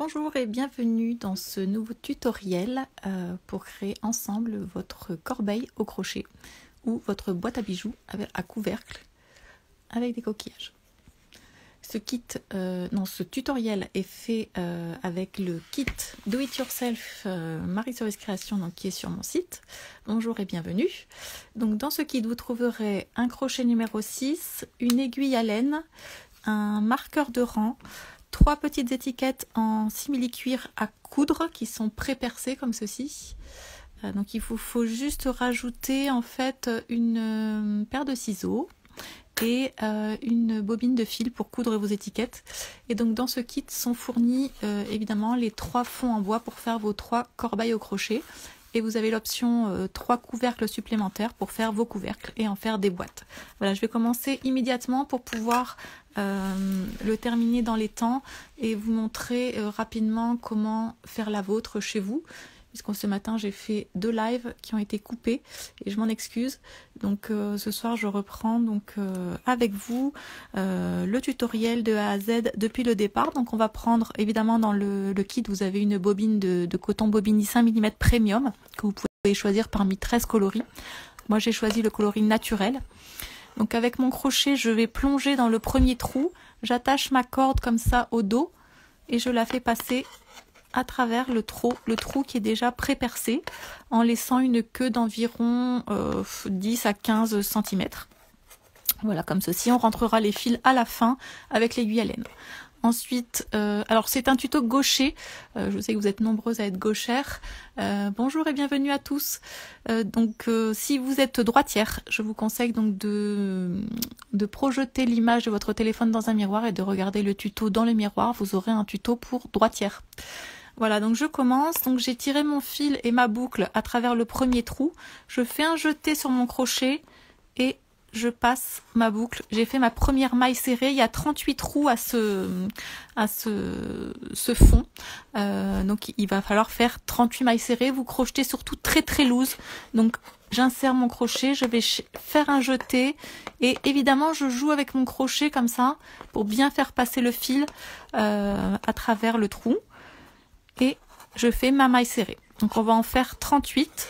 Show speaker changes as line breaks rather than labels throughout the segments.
Bonjour et bienvenue dans ce nouveau tutoriel pour créer ensemble votre corbeille au crochet ou votre boîte à bijoux à couvercle avec des coquillages. Ce tutoriel est fait avec le kit Do It Yourself Marie-Cerise Création qui est sur mon site. Bonjour et bienvenue. Donc dans ce kit vous trouverez un crochet numéro 6, une aiguille à laine, un marqueur de rang, 3 petites étiquettes en simili-cuir à coudre qui sont pré-percées comme ceci. Donc il vous faut juste rajouter en fait une paire de ciseaux et une bobine de fil pour coudre vos étiquettes. Et donc dans ce kit sont fournis évidemment les 3 fonds en bois pour faire vos 3 corbeilles au crochet. Et vous avez l'option 3 couvercles supplémentaires pour faire vos couvercles et en faire des boîtes. Voilà, je vais commencer immédiatement pour pouvoir le terminer dans les temps et vous montrer rapidement comment faire la vôtre chez vous. Puisque ce matin j'ai fait 2 lives qui ont été coupés et je m'en excuse. Donc ce soir je reprends avec vous le tutoriel de A à Z depuis le départ. Donc on va prendre évidemment dans le kit, vous avez une bobine de coton bobini 5 mm premium que vous pouvez choisir parmi 13 coloris. Moi j'ai choisi le coloris naturel. Donc avec mon crochet je vais plonger dans le premier trou, j'attache ma corde comme ça au dos et je la fais passer à travers le trou qui est déjà pré-percé en laissant une queue d'environ 10 à 15 cm. Voilà, comme ceci. On rentrera les fils à la fin avec l'aiguille à laine. Ensuite, alors c'est un tuto gaucher. Je sais que vous êtes nombreuses à être gauchères. Bonjour et bienvenue à tous. Si vous êtes droitière, je vous conseille donc de projeter l'image de votre téléphone dans un miroir et de regarder le tuto dans le miroir. Vous aurez un tuto pour droitière. Voilà, donc je commence. Donc j'ai tiré mon fil et ma boucle à travers le premier trou. Je fais un jeté sur mon crochet et je passe ma boucle. J'ai fait ma première maille serrée. Il y a 38 trous à ce fond. Donc il va falloir faire 38 mailles serrées. Vous crochetez surtout très très loose. Donc j'insère mon crochet, je vais faire un jeté et évidemment je joue avec mon crochet comme ça pour bien faire passer le fil à travers le trou. Et je fais ma maille serrée. Donc on va en faire 38.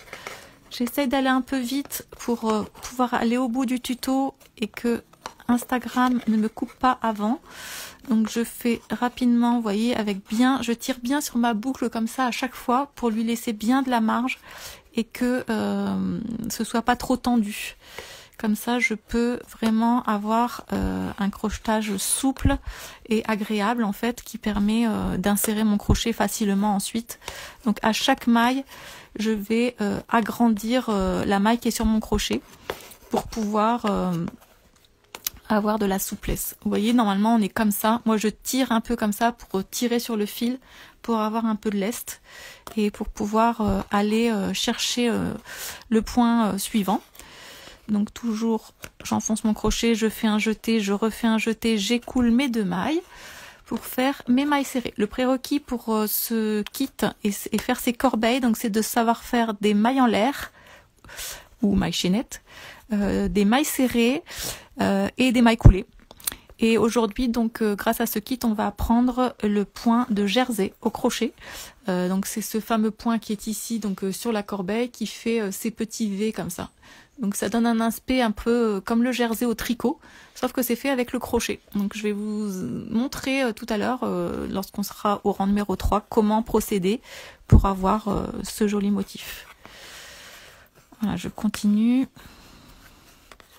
J'essaye d'aller un peu vite pour pouvoir aller au bout du tuto et que Instagram ne me coupe pas avant. Donc je fais rapidement, vous voyez, je tire bien sur ma boucle comme ça à chaque fois pour lui laisser bien de la marge et que ce soit pas trop tendu. Comme ça, je peux vraiment avoir un crochetage souple et agréable en fait qui permet d'insérer mon crochet facilement ensuite. Donc à chaque maille, je vais agrandir la maille qui est sur mon crochet pour pouvoir avoir de la souplesse. Vous voyez, normalement on est comme ça. Moi je tire un peu comme ça pour tirer sur le fil pour avoir un peu de lest et pour pouvoir aller chercher le point suivant. Donc toujours j'enfonce mon crochet, je fais un jeté, je refais un jeté, j'écoule mes 2 mailles pour faire mes mailles serrées. Le prérequis pour ce kit et faire ces corbeilles, donc c'est de savoir faire des mailles en l'air ou mailles chaînettes, des mailles serrées et des mailles coulées. Et aujourd'hui, donc, grâce à ce kit, on va apprendre le point de jersey au crochet. Donc, c'est ce fameux point qui est ici, donc sur la corbeille, qui fait ces petits V comme ça. Donc, ça donne un aspect un peu comme le jersey au tricot, sauf que c'est fait avec le crochet. Donc, je vais vous montrer tout à l'heure, lorsqu'on sera au rang numéro 3, comment procéder pour avoir ce joli motif. Voilà, je continue.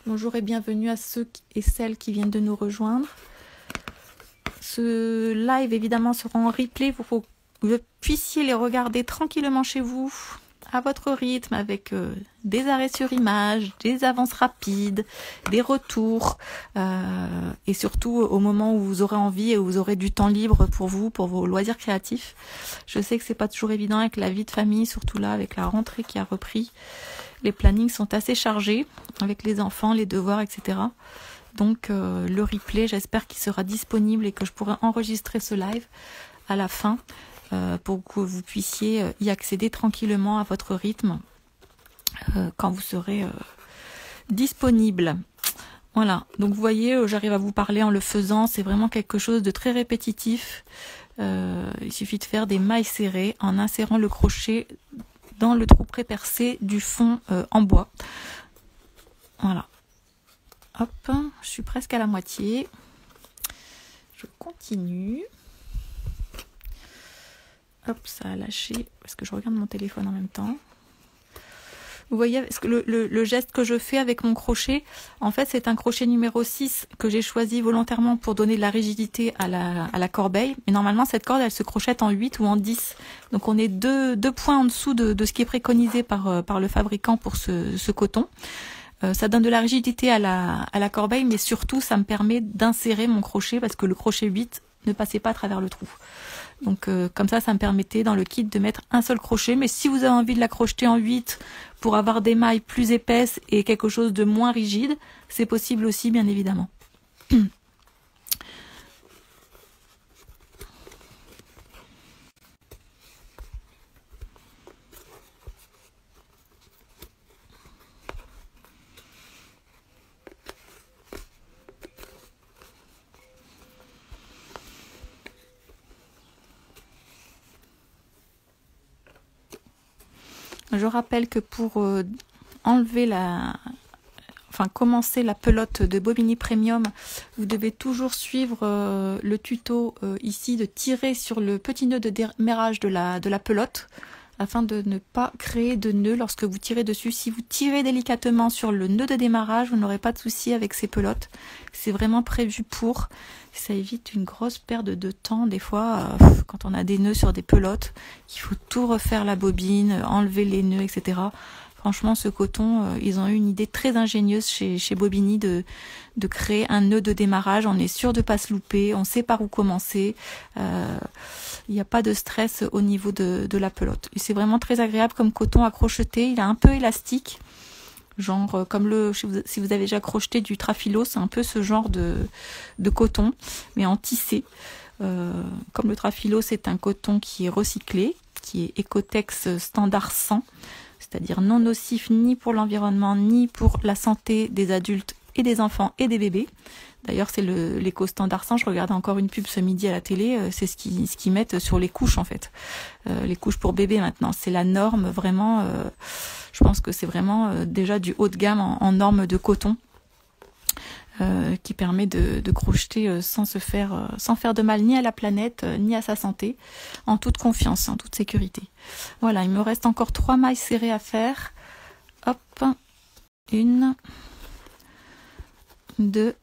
Bonjour et bienvenue à ceux et celles qui viennent de nous rejoindre. Ce live évidemment sera en replay pour que vous puissiez les regarder tranquillement chez vous, à votre rythme, avec des arrêts sur image, des avances rapides, des retours et surtout au moment où vous aurez envie et où vous aurez du temps libre pour vous, pour vos loisirs créatifs. Je sais que c'est pas toujours évident avec la vie de famille, surtout là avec la rentrée qui a repris. Les plannings sont assez chargés avec les enfants, les devoirs, etc. Donc le replay, j'espère qu'il sera disponible et que je pourrai enregistrer ce live à la fin pour que vous puissiez y accéder tranquillement à votre rythme quand vous serez disponible. Voilà, donc vous voyez, j'arrive à vous parler en le faisant, c'est vraiment quelque chose de très répétitif. Il suffit de faire des mailles serrées en insérant le crochet dans le trou pré-percé du fond en bois. Voilà. Hop, je suis presque à la moitié. Je continue. Hop, ça a lâché parce que je regarde mon téléphone en même temps. Vous voyez, parce que le geste que je fais avec mon crochet, en fait, c'est un crochet numéro 6 que j'ai choisi volontairement pour donner de la rigidité à la corbeille. Mais normalement, cette corde, elle se crochette en 8 ou en 10. Donc, on est deux points en dessous de ce qui est préconisé par le fabricant pour ce coton. Ça donne de la rigidité à la corbeille, mais surtout, ça me permet d'insérer mon crochet parce que le crochet 8 ne passait pas à travers le trou. Donc comme ça me permettait dans le kit de mettre un seul crochet. Mais si vous avez envie de la crocheter en 8 pour avoir des mailles plus épaisses et quelque chose de moins rigide, c'est possible aussi, bien évidemment. Je rappelle que pour enlever commencer la pelote de Bobigny Premium, vous devez toujours suivre le tuto ici de tirer sur le petit nœud de démarrage de la pelote afin de ne pas créer de nœud lorsque vous tirez dessus. Si vous tirez délicatement sur le nœud de démarrage, vous n'aurez pas de souci avec ces pelotes. C'est vraiment prévu pour. Ça évite une grosse perte de temps des fois quand on a des nœuds sur des pelotes. Il faut tout refaire la bobine, enlever les nœuds, etc. Franchement, ce coton, ils ont eu une idée très ingénieuse chez Bobigny de créer un nœud de démarrage. On est sûr de ne pas se louper, on sait par où commencer. Il n'y a pas de stress au niveau de la pelote. C'est vraiment très agréable comme coton à crocheter. Il est un peu élastique. Genre comme si vous avez déjà crocheté du Trafilo, c'est un peu ce genre de coton, mais en tissé. Comme le Trafilo, c'est un coton qui est recyclé, qui est Ecotex standard 100, c'est-à-dire non nocif ni pour l'environnement, ni pour la santé des adultes et des enfants et des bébés. D'ailleurs, c'est l'éco standard 100. Je regardais encore une pub ce midi à la télé. C'est ce qu'ils mettent sur les couches, en fait. Les couches pour bébés, maintenant. C'est la norme, vraiment. Je pense que c'est vraiment déjà du haut de gamme en norme de coton. Qui permet de crocheter sans faire de mal ni à la planète, ni à sa santé, en toute confiance, en toute sécurité. Voilà, il me reste encore 3 mailles serrées à faire. Hop, 1, 2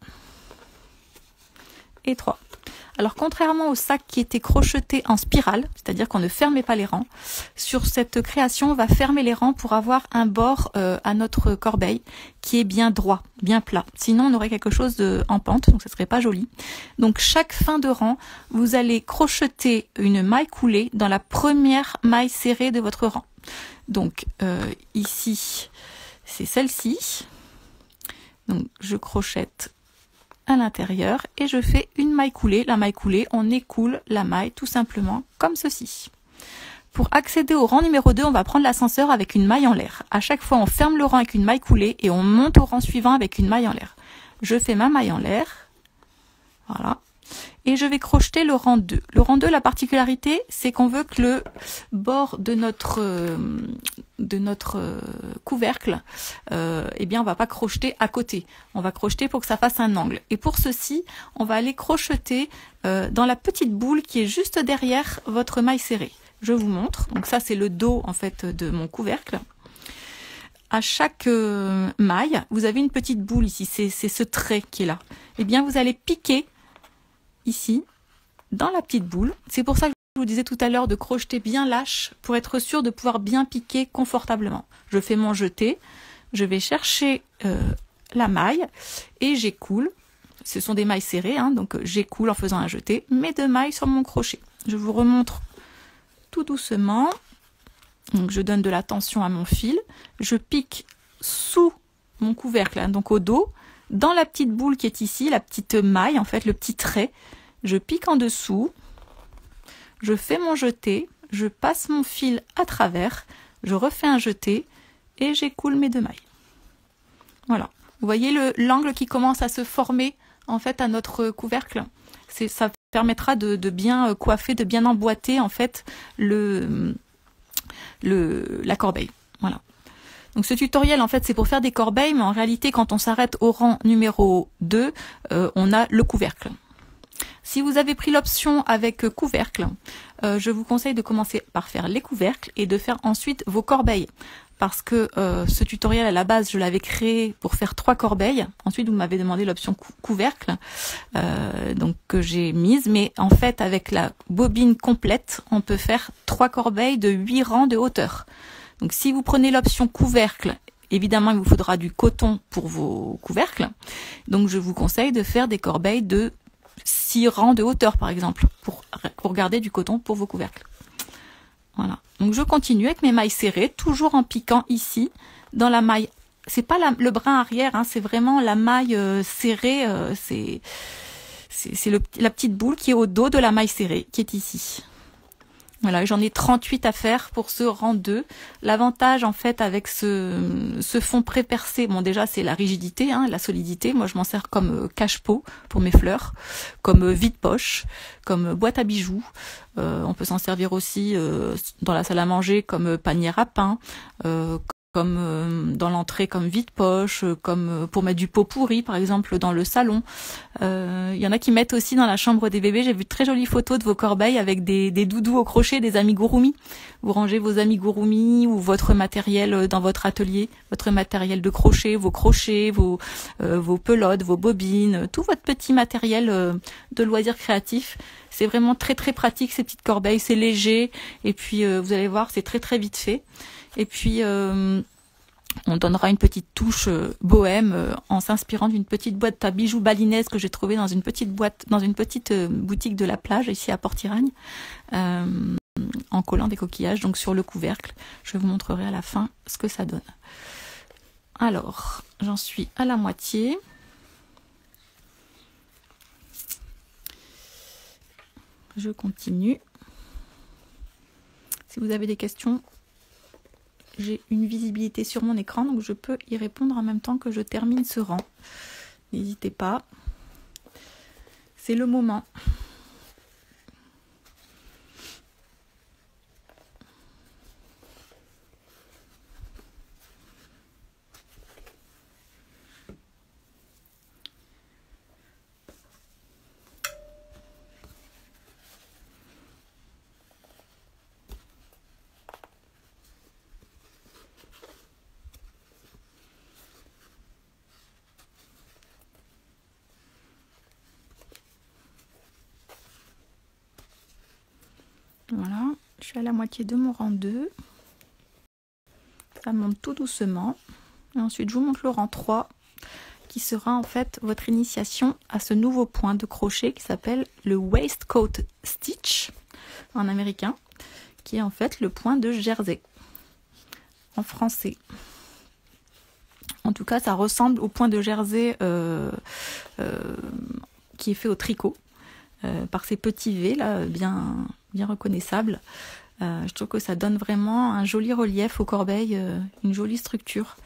et 3. Alors contrairement au sac qui était crocheté en spirale, c'est-à-dire qu'on ne fermait pas les rangs, sur cette création on va fermer les rangs pour avoir un bord à notre corbeille qui est bien droit, bien plat. Sinon on aurait quelque chose en pente, donc ça serait pas joli. Donc chaque fin de rang, vous allez crocheter une maille coulée dans la première maille serrée de votre rang. Donc ici c'est celle-ci. Donc je crochette à l'intérieur et je fais une maille coulée. La maille coulée, on écoule la maille tout simplement comme ceci. Pour accéder au rang numéro 2, on va prendre l'ascenseur avec une maille en l'air. À chaque fois, on ferme le rang avec une maille coulée et on monte au rang suivant avec une maille en l'air. Je fais ma maille en l'air. Voilà. Et je vais crocheter le rang 2. Le rang 2, la particularité, c'est qu'on veut que le bord de notre couvercle, eh bien, on va pas crocheter à côté. On va crocheter pour que ça fasse un angle. Et pour ceci, on va aller crocheter dans la petite boule qui est juste derrière votre maille serrée. Je vous montre. Donc ça, c'est le dos, en fait, de mon couvercle. À chaque maille, vous avez une petite boule ici. C'est ce trait qui est là. Eh bien, vous allez piquer ici, dans la petite boule. C'est pour ça que je vous disais tout à l'heure de crocheter bien lâche pour être sûr de pouvoir bien piquer confortablement. Je fais mon jeté, je vais chercher la maille et j'écoule. Ce sont des mailles serrées, hein, donc j'écoule en faisant un jeté, mes 2 mailles sur mon crochet. Je vous remontre tout doucement. Donc je donne de la tension à mon fil, je pique sous mon couvercle, hein, donc au dos, dans la petite boule qui est ici, la petite maille, en fait, le petit trait, je pique en dessous, je fais mon jeté, je passe mon fil à travers, je refais un jeté et j'écoule mes 2 mailles. Voilà. Vous voyez l'angle qui commence à se former, en fait, à notre couvercle. Ça permettra de bien coiffer, de bien emboîter en fait la corbeille. Voilà. Donc ce tutoriel en fait c'est pour faire des corbeilles, mais en réalité quand on s'arrête au rang numéro 2, on a le couvercle. Si vous avez pris l'option avec couvercle, je vous conseille de commencer par faire les couvercles et de faire ensuite vos corbeilles. Parce que ce tutoriel à la base je l'avais créé pour faire 3 corbeilles. Ensuite vous m'avez demandé l'option couvercle, donc que j'ai mise, mais en fait avec la bobine complète on peut faire 3 corbeilles de 8 rangs de hauteur. Donc si vous prenez l'option couvercle, évidemment il vous faudra du coton pour vos couvercles, donc je vous conseille de faire des corbeilles de 6 rangs de hauteur par exemple, pour garder du coton pour vos couvercles. Voilà. Donc je continue avec mes mailles serrées, toujours en piquant ici, dans la maille. C'est pas le brin arrière, hein, c'est vraiment la maille serrée, c'est la petite boule qui est au dos de la maille serrée, qui est ici. Voilà, j'en ai 38 à faire pour ce rang 2. L'avantage en fait avec ce fond pré-percé, bon déjà c'est la rigidité, hein, la solidité. Moi je m'en sers comme cache-pot pour mes fleurs, comme vide-poche, comme boîte à bijoux. On peut s'en servir aussi dans la salle à manger comme panier à pain, comme dans l'entrée comme vide-poche, comme pour mettre du pot pourri par exemple dans le salon. Il y en a qui mettent aussi dans la chambre des bébés. J'ai vu de très jolies photos de vos corbeilles avec des doudous au crochet, des amigurumi. Vous rangez vos amigurumi ou votre matériel dans votre atelier, votre matériel de crochet, vos pelotes, vos bobines, tout votre petit matériel de loisirs créatifs. C'est vraiment très très pratique ces petites corbeilles, c'est léger et puis vous allez voir c'est très très vite fait. Et puis on donnera une petite touche bohème en s'inspirant d'une petite boîte à bijoux balinaise que j'ai trouvée dans une petite boutique de la plage ici à Port-Iragne, en collant des coquillages donc sur le couvercle. Je vous montrerai à la fin ce que ça donne. Alors j'en suis à la moitié. Je continue. Si vous avez des questions, j'ai une visibilité sur mon écran, donc je peux y répondre en même temps que je termine ce rang. N'hésitez pas. C'est le moment. Voilà, je suis à la moitié de mon rang 2. Ça monte tout doucement. Et ensuite, je vous montre le rang 3, qui sera en fait votre initiation à ce nouveau point de crochet qui s'appelle le waistcoat stitch en américain, qui est en fait le point de jersey en français. En tout cas, ça ressemble au point de jersey qui est fait au tricot par ces petits V là, bien reconnaissables. Je trouve que ça donne vraiment un joli relief aux corbeilles, une jolie structure.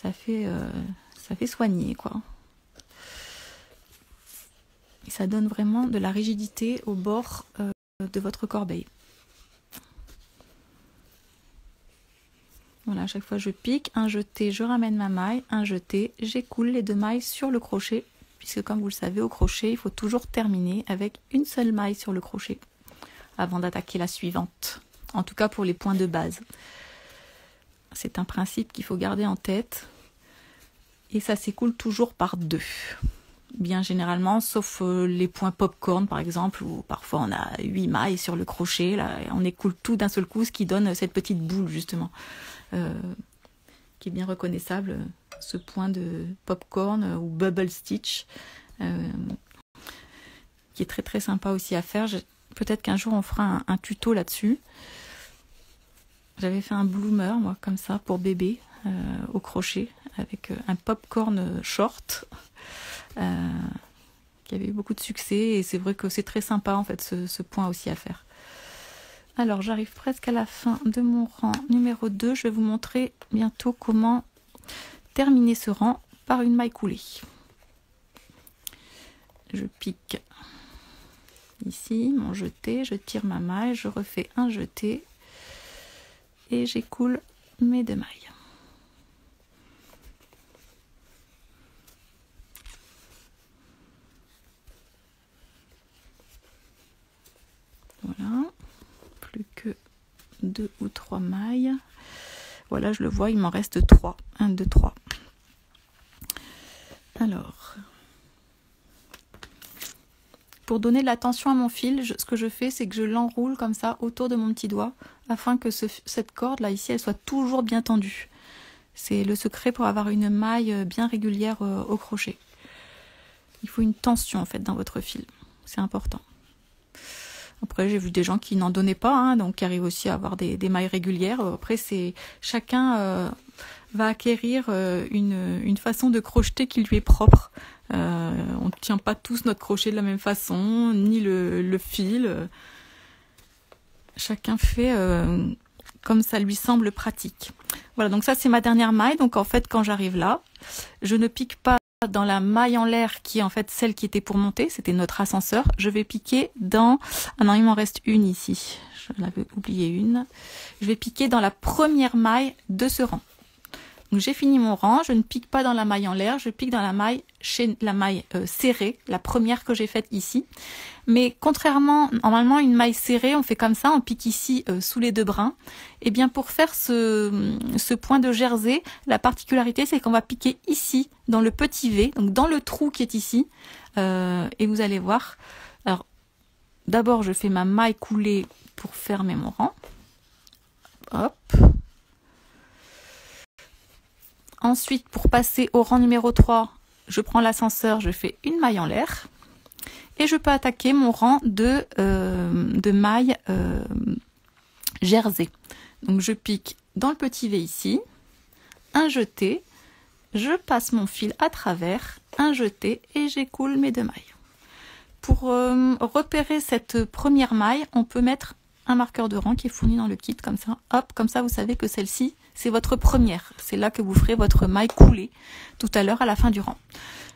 Ça fait soigner quoi. Et ça donne vraiment de la rigidité au bord de votre corbeille. Voilà, à chaque fois je pique, un jeté, je ramène ma maille, un jeté, j'écoule les 2 mailles sur le crochet, puisque comme vous le savez au crochet, il faut toujours terminer avec une seule maille sur le crochet avant d'attaquer la suivante, en tout cas pour les points de base. C'est un principe qu'il faut garder en tête et ça s'écoule toujours par 2. Bien généralement, sauf les points popcorn par exemple, où parfois on a 8 mailles sur le crochet, là, et on écoule tout d'un seul coup, ce qui donne cette petite boule justement, qui est bien reconnaissable, ce point de popcorn ou bubble stitch, qui est très très sympa aussi à faire. Peut-être qu'un jour on fera un tuto là-dessus. J'avais fait un bloomer, moi, comme ça, pour bébé, au crochet, avec un popcorn short, qui avait eu beaucoup de succès. Et c'est vrai que c'est très sympa, en fait, ce point aussi à faire. Alors, j'arrive presque à la fin de mon rang numéro 2. Je vais vous montrer bientôt comment terminer ce rang par une maille coulée. Je pique Ici, mon jeté, je tire ma maille, je refais un jeté et j'écoule mes 2 mailles. Voilà, plus que 2 ou 3 mailles. Voilà, je le vois, il m'en reste 3. 1, 2, 3. Alors, pour donner de la tension à mon fil, ce que je fais, c'est que je l'enroule comme ça autour de mon petit doigt afin que cette corde là ici, elle soit toujours bien tendue. C'est le secret pour avoir une maille bien régulière au crochet. Il faut une tension en fait dans votre fil, c'est important. Après, j'ai vu des gens qui n'en donnaient pas, hein, donc qui arrivent aussi à avoir des mailles régulières. Après, c'est chacun va acquérir une façon de crocheter qui lui est propre. On ne tient pas tous notre crochet de la même façon, ni le fil. Chacun fait comme ça lui semble pratique. Voilà, donc ça c'est ma dernière maille. Donc en fait, quand j'arrive là, je ne pique pas dans la maille en l'air qui est en fait celle qui était pour monter, c'était notre ascenseur. Je vais piquer dans... Ah non, il m'en reste une ici. Je l'avais oublié une. Je vais piquer dans la première maille de ce rang. Donc j'ai fini mon rang, je ne pique pas dans la maille en l'air, je pique dans la maille serrée, la première que j'ai faite ici. Mais contrairement, normalement une maille serrée, on fait comme ça, on pique ici sous les 2 brins. Et bien pour faire ce point de jersey, la particularité c'est qu'on va piquer ici, dans le petit V, donc dans le trou qui est ici. Et vous allez voir. Alors d'abord je fais ma maille coulée pour fermer mon rang. Hop. Ensuite, pour passer au rang numéro 3, je prends l'ascenseur, je fais une maille en l'air. Et je peux attaquer mon rang de mailles jersey. Donc je pique dans le petit V ici, un jeté, je passe mon fil à travers, un jeté et j'écoule mes 2 mailles. Pour repérer cette première maille, on peut mettre un marqueur de rang qui est fourni dans le kit, comme ça. Hop, comme ça vous savez que celle-ci, c'est votre première. C'est là que vous ferez votre maille coulée tout à l'heure à la fin du rang.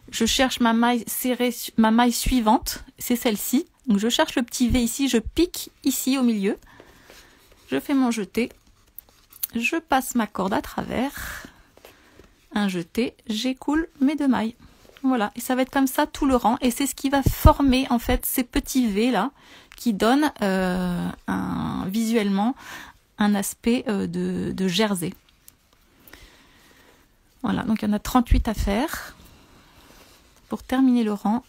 Je cherche ma maille serrée, ma maille suivante, c'est celle-ci. Donc je cherche le petit V ici, je pique ici au milieu. Je fais mon jeté. Je passe ma corde à travers. Un jeté, j'écoule mes 2 mailles. Voilà, et ça va être comme ça tout le rang. Et c'est ce qui va former en fait ces petits V là, qui donnent visuellement un aspect de jersey. Voilà, donc il y en a 38 à faire pour terminer le rang.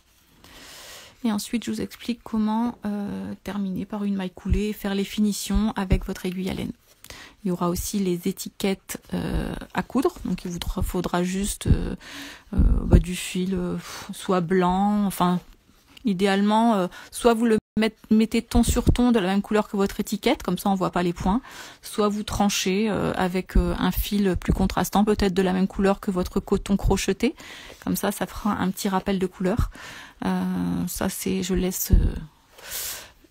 Et ensuite, je vous explique comment terminer par une maille coulée et faire les finitions avec votre aiguille à laine. Il y aura aussi les étiquettes à coudre, donc il vous faudra juste du fil, soit blanc, enfin idéalement, soit vous le mettez ton sur ton de la même couleur que votre étiquette, comme ça on voit pas les points, soit vous tranchez avec un fil plus contrastant, peut-être de la même couleur que votre coton crocheté, comme ça fera un petit rappel de couleur. Ça c'est, je laisse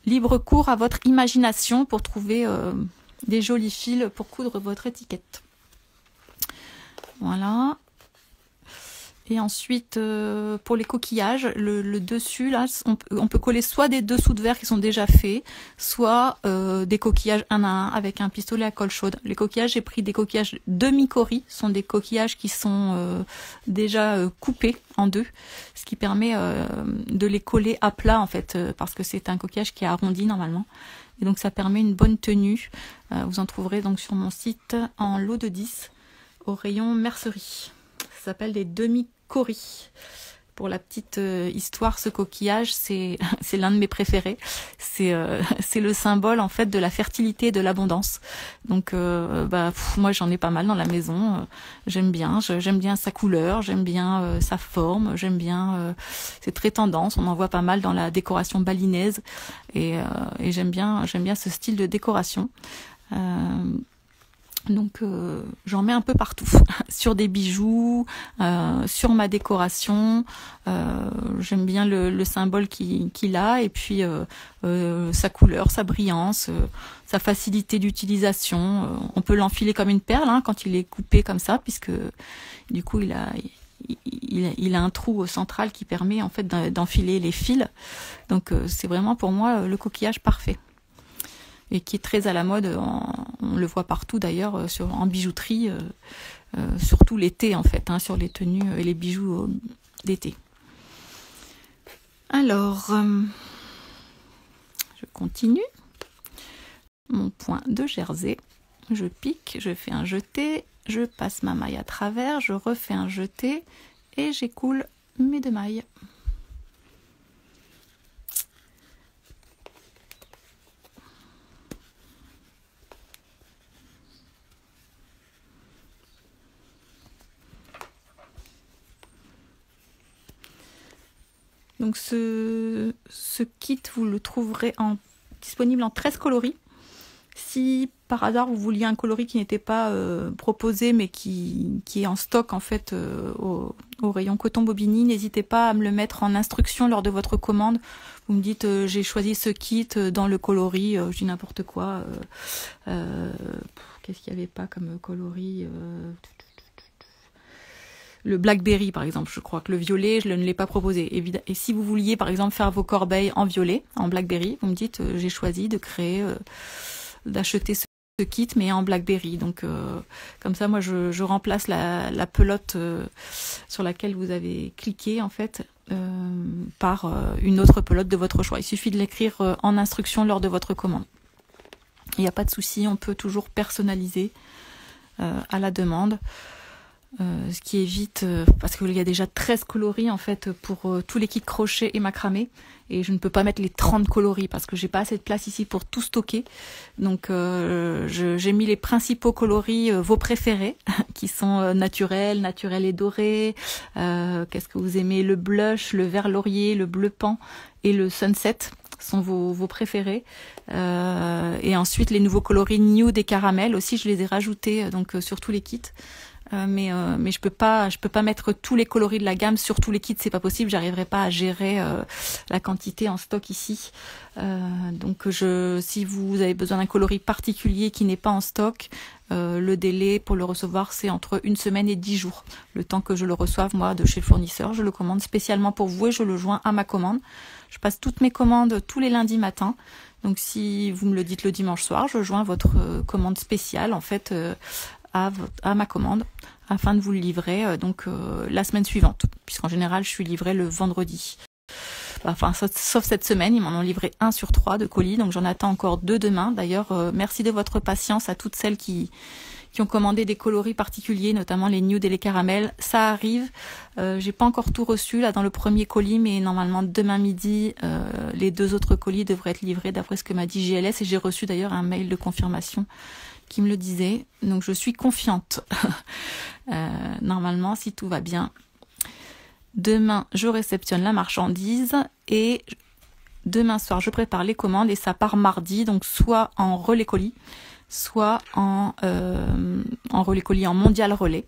libre cours à votre imagination pour trouver des jolis fils pour coudre votre étiquette. Voilà. Et ensuite, pour les coquillages, le dessus, là, on peut coller soit des dessous de verre qui sont déjà faits, soit des coquillages 1 à 1 avec un pistolet à colle chaude. Les coquillages, j'ai pris des coquillages demi-cori, ce sont des coquillages qui sont déjà coupés en 2, ce qui permet de les coller à plat, en fait, parce que c'est un coquillage qui est arrondi normalement. Et donc ça permet une bonne tenue. Vous en trouverez donc sur mon site en lot de 10 au rayon mercerie. Ça s'appelle des demi-coris. Pour la petite histoire, ce coquillage, c'est l'un de mes préférés. C'est le symbole en fait de la fertilité et de l'abondance. Donc moi j'en ai pas mal dans la maison. J'aime bien sa couleur, j'aime bien sa forme, j'aime bien c'est très tendance. On en voit pas mal dans la décoration balinaise et j'aime bien ce style de décoration. Donc j'en mets un peu partout, sur des bijoux, sur ma décoration. J'aime bien le symbole qu'il a et puis sa couleur, sa brillance, sa facilité d'utilisation. On peut l'enfiler comme une perle quand il est coupé comme ça, puisque du coup il il a un trou central qui permet en fait d'enfiler les fils. Donc c'est vraiment pour moi le coquillage parfait. Et qui est très à la mode, on le voit partout d'ailleurs, en bijouterie, surtout l'été en fait, hein, sur les tenues et les bijoux d'été. Alors, je continue. Mon point de jersey, je pique, je fais un jeté, je passe ma maille à travers, je refais un jeté et j'écoule mes 2 mailles. Donc ce kit, vous le trouverez disponible en 13 coloris. Si par hasard vous vouliez un coloris qui n'était pas proposé mais qui est en stock en fait au rayon coton bobini, n'hésitez pas à me le mettre en instruction lors de votre commande. Vous me dites j'ai choisi ce kit dans le coloris, je dis n'importe quoi. Qu'est-ce qu'il n'y avait pas comme coloris le Blackberry par exemple, je crois que le violet, je ne l'ai pas proposé. Et si vous vouliez par exemple faire vos corbeilles en violet, en Blackberry, vous me dites j'ai choisi de créer, d'acheter ce kit mais en Blackberry. Donc comme ça moi je remplace la pelote sur laquelle vous avez cliqué en fait par une autre pelote de votre choix. Il suffit de l'écrire en instruction lors de votre commande. Il n'y a pas de souci, on peut toujours personnaliser à la demande. Ce qui évite, parce qu'il y a déjà 13 coloris en fait pour tous les kits crochet et macramé, et je ne peux pas mettre les 30 coloris parce que j'ai pas assez de place ici pour tout stocker. Donc j'ai mis les principaux coloris, vos préférés, qui sont naturels et dorés. Qu'est-ce que vous aimez? Le blush, le vert laurier, le bleu pan et le sunset sont vos préférés. Et ensuite les nouveaux coloris nude et caramel aussi, je les ai rajoutés donc sur tous les kits. Mais je peux pas mettre tous les coloris de la gamme sur tous les kits, c'est pas possible, j'arriverai pas à gérer la quantité en stock ici. Donc si vous avez besoin d'un coloris particulier qui n'est pas en stock, le délai pour le recevoir c'est entre 1 semaine et 10 jours. Le temps que je le reçoive moi de chez le fournisseur, je le commande spécialement pour vous et je le joins à ma commande. Je passe toutes mes commandes tous les lundis matin. Donc si vous me le dites le dimanche soir, je joins votre commande spéciale en fait à ma commande afin de vous le livrer la semaine suivante, puisqu'en général je suis livrée le vendredi. Enfin, sauf cette semaine, ils m'en ont livré 1 sur 3 de colis, donc j'en attends encore 2 demain. D'ailleurs, merci de votre patience à toutes celles qui ont commandé des coloris particuliers, notamment les nudes et les caramels. Ça arrive, j'ai pas encore tout reçu là dans le premier colis, mais normalement demain midi, les 2 autres colis devraient être livrés d'après ce que m'a dit JLS, et j'ai reçu d'ailleurs un mail de confirmation qui me le disait, donc je suis confiante. Normalement, si tout va bien, demain je réceptionne la marchandise et demain soir je prépare les commandes et ça part mardi, donc soit en relais colis, soit en relais colis en mondial relais,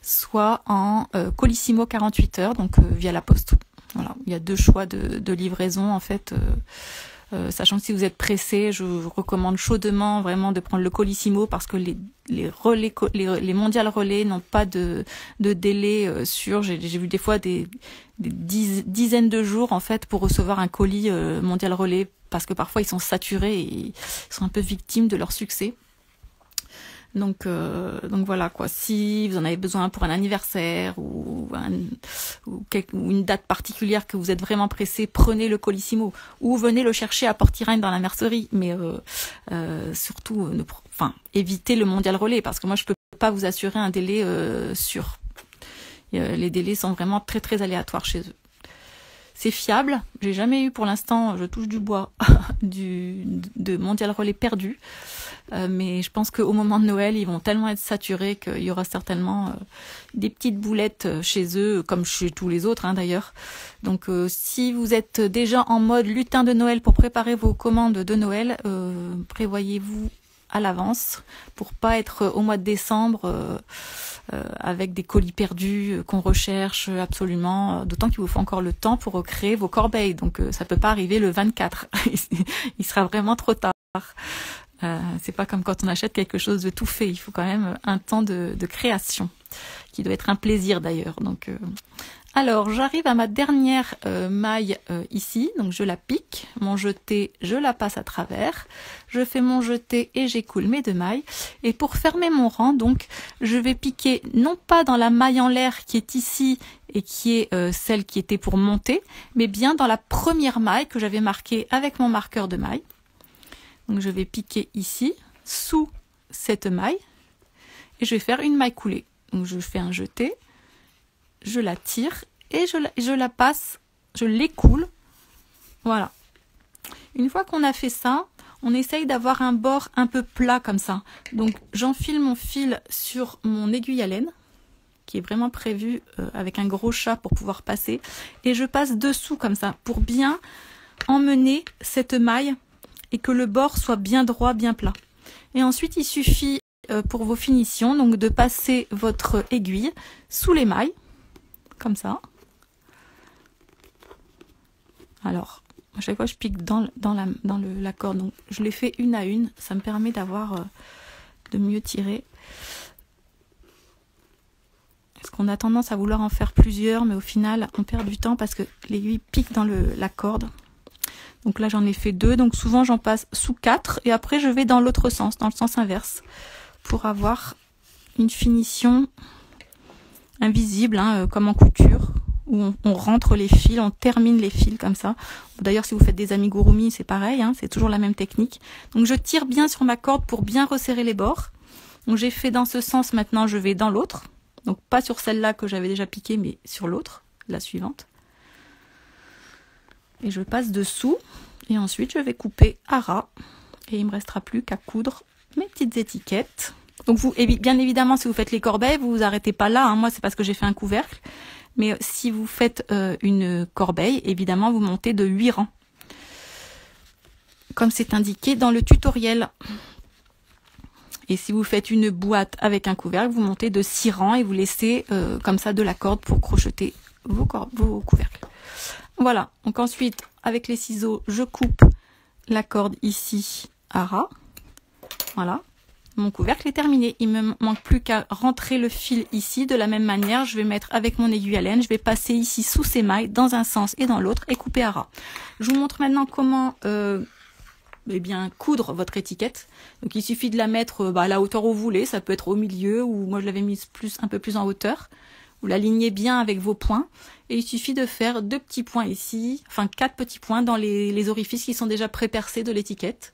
soit en colissimo 48 heures, donc via la poste. Voilà, il y a 2 choix de livraison en fait. Sachant que si vous êtes pressé, je vous recommande chaudement vraiment de prendre le colissimo parce que les mondial relais n'ont pas de délai sûr. J'ai vu des fois des dizaines de jours en fait pour recevoir un colis mondial relais parce que parfois ils sont saturés et ils sont un peu victimes de leur succès. Donc voilà quoi. Si vous en avez besoin pour un anniversaire ou une date particulière que vous êtes vraiment pressé, prenez le colissimo ou venez le chercher à Port-Irène dans la mercerie. Mais surtout, évitez le mondial relais parce que moi je peux pas vous assurer un délai sûr. Les délais sont vraiment très très aléatoires chez eux. C'est fiable. J'ai jamais eu pour l'instant, je touche du bois, de mondial relais perdu. Mais je pense qu'au moment de Noël, ils vont tellement être saturés qu'il y aura certainement des petites boulettes chez eux, comme chez tous les autres d'ailleurs. Donc si vous êtes déjà en mode lutin de Noël pour préparer vos commandes de Noël, prévoyez-vous à l'avance pour pas être au mois de décembre avec des colis perdus qu'on recherche absolument, d'autant qu'il vous faut encore le temps pour créer vos corbeilles. Donc ça peut pas arriver le 24, il sera vraiment trop tard. C'est pas comme quand on achète quelque chose de tout fait. Il faut quand même un temps de création, qui doit être un plaisir d'ailleurs. Donc, alors, j'arrive à ma dernière maille ici. Donc, je la pique. Mon jeté, je la passe à travers. Je fais mon jeté et j'écoule mes 2 mailles. Et pour fermer mon rang, donc, je vais piquer non pas dans la maille en l'air qui est ici et qui est celle qui était pour monter, mais bien dans la première maille que j'avais marquée avec mon marqueur de maille. Donc, je vais piquer ici, sous cette maille, et je vais faire une maille coulée. Donc, je fais un jeté, je la tire, et je la passe, je l'écoule. Voilà. Une fois qu'on a fait ça, on essaye d'avoir un bord un peu plat comme ça. Donc, j'enfile mon fil sur mon aiguille à laine, qui est vraiment prévu avec un gros chat pour pouvoir passer, et je passe dessous comme ça, pour bien emmener cette maille, et que le bord soit bien droit, bien plat. Et ensuite, il suffit pour vos finitions donc de passer votre aiguille sous les mailles, comme ça. Alors, à chaque fois, je pique dans la corde. Donc, je les fais une à une. Ça me permet d'avoir de mieux tirer. Parce qu'on a tendance à vouloir en faire plusieurs, mais au final, on perd du temps parce que l'aiguille pique dans la corde. Donc là, j'en ai fait 2. Donc souvent, j'en passe sous 4. Et après, je vais dans l'autre sens, dans le sens inverse, pour avoir une finition invisible, hein, comme en couture, où on rentre les fils, on termine les fils comme ça. D'ailleurs, si vous faites des amigurumi, c'est pareil, hein, c'est toujours la même technique. Donc je tire bien sur ma corde pour bien resserrer les bords. Donc j'ai fait dans ce sens, maintenant je vais dans l'autre. Donc pas sur celle-là que j'avais déjà piquée, mais sur l'autre, la suivante. Et je passe dessous, et ensuite je vais couper à ras, et il ne me restera plus qu'à coudre mes petites étiquettes. Donc vous, bien évidemment, si vous faites les corbeilles, vous vous arrêtez pas là, hein. Moi c'est parce que j'ai fait un couvercle, mais si vous faites une corbeille, évidemment vous montez de 8 rangs, comme c'est indiqué dans le tutoriel. Et si vous faites une boîte avec un couvercle, vous montez de 6 rangs, et vous laissez comme ça de la corde pour crocheter vos couvercles. Voilà, donc ensuite, avec les ciseaux, je coupe la corde ici à ras. Voilà, mon couvercle est terminé. Il ne me manque plus qu'à rentrer le fil ici. De la même manière, je vais mettre avec mon aiguille à laine, je vais passer ici sous ces mailles, dans un sens et dans l'autre, et couper à ras. Je vous montre maintenant comment coudre votre étiquette. Donc il suffit de la mettre à la hauteur où vous voulez, ça peut être au milieu, ou moi je l'avais mise un peu plus en hauteur. Vous l'alignez bien avec vos points, et il suffit de faire 2 petits points ici, enfin 4 petits points dans les orifices qui sont déjà pré-percés de l'étiquette.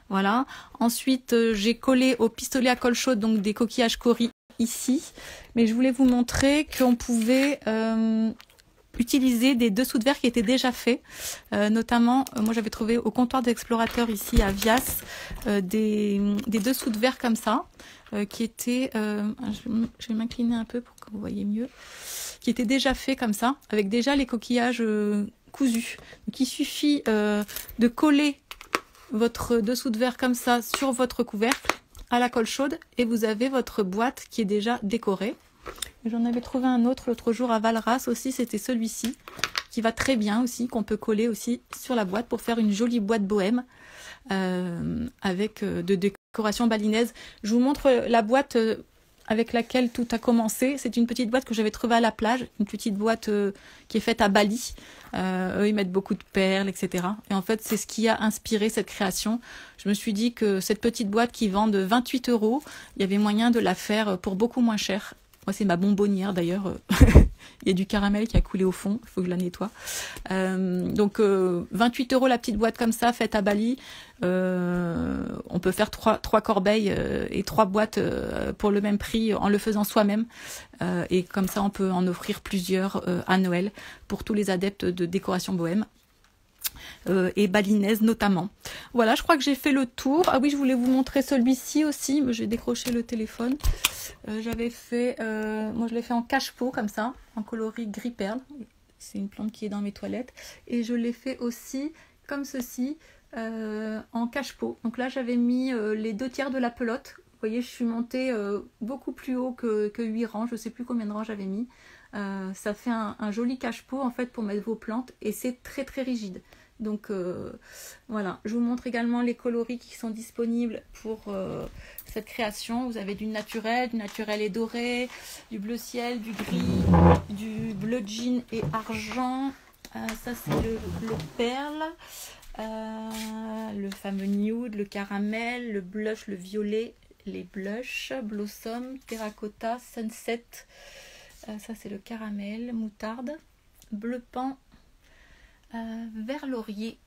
Voilà. Ensuite, j'ai collé au pistolet à colle chaude donc des coquillages Cori ici, mais je voulais vous montrer qu'on pouvait utiliser des dessous de verre qui étaient déjà faits. Notamment, moi j'avais trouvé au comptoir d'explorateur ici à Vias des dessous de verre comme ça, qui étaient, je vais m'incliner un peu pour que vous voyez mieux, qui étaient déjà faits comme ça, avec déjà les coquillages cousus. Donc il suffit de coller votre dessous de verre comme ça sur votre couvercle à la colle chaude, et vous avez votre boîte qui est déjà décorée. J'en avais trouvé un autre l'autre jour à Valras aussi, c'était celui-ci, qui va très bien aussi, qu'on peut coller aussi sur la boîte pour faire une jolie boîte bohème avec de décoration balinaise. Je vous montre la boîte avec laquelle tout a commencé. C'est une petite boîte que j'avais trouvée à la plage, une petite boîte qui est faite à Bali. Eux, ils mettent beaucoup de perles, etc. Et en fait, c'est ce qui a inspiré cette création. Je me suis dit que cette petite boîte qui vend de 28 €, il y avait moyen de la faire pour beaucoup moins cher. Moi, c'est ma bonbonnière d'ailleurs. Il y a du caramel qui a coulé au fond. Il faut que je la nettoie. Donc, 28 € la petite boîte comme ça, faite à Bali. On peut faire trois corbeilles et 3 boîtes pour le même prix en le faisant soi-même. Et comme ça, on peut en offrir plusieurs à Noël pour tous les adeptes de décoration bohème. Et balinaise notamment. Voilà, je crois que j'ai fait le tour. Ah oui, je voulais vous montrer celui-ci aussi, mais j'ai décroché le téléphone. J'avais fait, moi je l'ai fait en cache-pot comme ça, en coloris gris perle. C'est une plante qui est dans mes toilettes. Et je l'ai fait aussi comme ceci, en cache-pot. Donc là, j'avais mis les 2/3 de la pelote. Vous voyez, je suis montée beaucoup plus haut que 8 rangs. Je ne sais plus combien de rangs j'avais mis. Ça fait un joli cache-pot en fait pour mettre vos plantes, et c'est très très rigide. Donc voilà, je vous montre également les coloris qui sont disponibles pour cette création. Vous avez du naturel et doré, du bleu ciel, du gris, du bleu jean et argent. Ça c'est le perle, le fameux nude, le caramel, le blush, le violet, les blushs, blossom, terracotta, sunset. Ça c'est le caramel, moutarde, bleu pan, vert laurier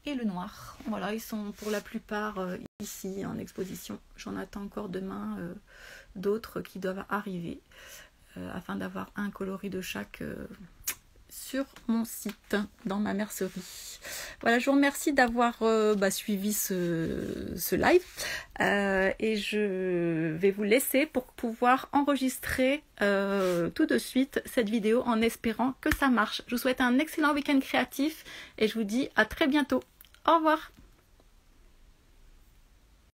et le noir. Voilà, ils sont pour la plupart ici en exposition. J'en attends encore demain d'autres qui doivent arriver afin d'avoir un coloris de chaque sur mon site, dans ma mercerie. Voilà, je vous remercie d'avoir suivi ce live et je vais vous laisser pour pouvoir enregistrer tout de suite cette vidéo en espérant que ça marche. Je vous souhaite un excellent week-end créatif et je vous dis à très bientôt. Au revoir.